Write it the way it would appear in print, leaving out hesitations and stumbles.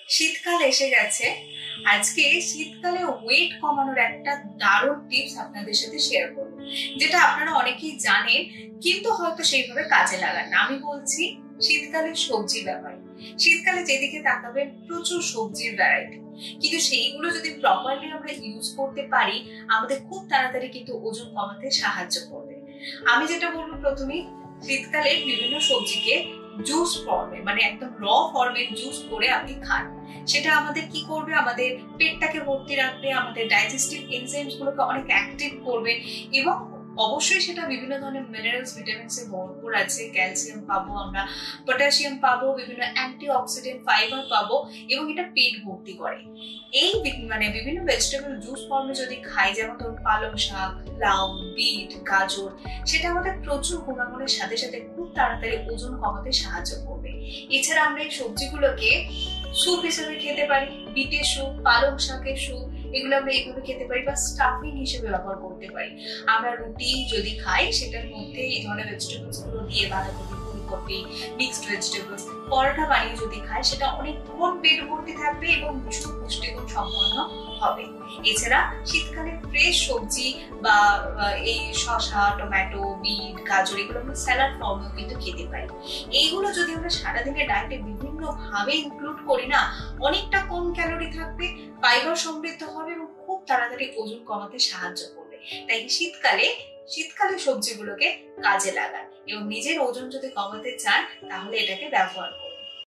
শীতকাল এসে গেছে। আজকে শীতকালে ওয়েট কমানোর একটা দারুণ টিপস আপনাদের সাথে শেয়ার করব, যেটা আপনারা অনেকেই জানেন কিন্তু হয়তো সেইভাবে কাজে লাগান না। আমি বলছি শীতকালে সবজির ব্যাপারে। শীতকালে যেদিকে তাকাবেন প্রচুর সবজির ভ্যারাইটি, কিন্তু সেইগুলো যদি প্রপারলি আমরা ইউজ করতে পারি আমাদের খুব তাড়াতাড়ি কিন্তু ওজন কমাতে সাহায্য করবে। আমি যেটা বলবো, প্রথমেই শীতকালে বিভিন্ন সবজিকে জুস ফর্মে, মানে একদম র ফর্মে জুস করে আপনি খান। সেটা আমাদের কি করবে, আমাদের পেটটাকে ভর্তি রাখবে, আমাদের ডাইজেস্টিভ এনজাইমস গুলোকে অনেক অ্যাক্টিভ করবে এবং অবশ্যই সেটা বিভিন্ন ধরনের মিনারেলস ভিটামিনস এ ভরপুর আছে। ক্যালসিয়াম পাবো আমরা, পটাশিয়াম পাবো, বিভিন্ন অ্যান্টিঅক্সিডেন্ট ফাইবার পাবো এবং এটা পেট ভর্তি করে। এই বিভিন্ন ভেজিটেবল জুস ফর্মে যদি খাই, যেমন ধরুন পালং শাক, লাউ, বিট, গাজর, সেটা আমাদের প্রচুর গুণাগুণের সাথে সাথে খুব তাড়াতাড়ি ওজন কমাতে সাহায্য করবে। এছাড়া আমরা এই সবজিগুলোকে স্যুপ হিসেবে খেতে পারি, বিটের স্যুপ, পালং শাকের স্যুপ, এগুলো আমরা এইভাবে খেতে পারি বা স্টাফিং হিসেবে ব্যবহার করতে পারি। আমরা রুটি যদি খাই সেটার মধ্যে এই ধরনের ভেজিটেবলস গুলো দিয়ে, বাঁধাকপি, ফুলকপি, মিক্সড ভেজিটেবলস, পরোটা বানিয়ে যদি খাই সেটা অনেকক্ষণ পেট ভর্তি থাকবে এবং ভীষণ পুষ্টিগুণ সম্পন্ন হবে। এছাড়া শীতকালে ফ্রেশ সবজি বা এই শসা, টমেটো, বিট, গাজর, এগুলো আমরা স্যালাড ফর্মেও কিন্তু খেতে পারি। এইগুলো যদি আমরা সারাদিনের ডায়েটে বিভিন্ন ভাবে ইনক্লুড করি না, অনেকটা কম ক্যালোরি থাকবে, ফাইবার সমৃদ্ধ হবে এবং খুব তাড়াতাড়ি ওজন কমাতে সাহায্য করবে। তাই শীতকালে সবজিগুলোকে কাজে লাগান এবং নিজের ওজন যদি কমাতে চান তাহলে এটাকে ব্যবহার করুন।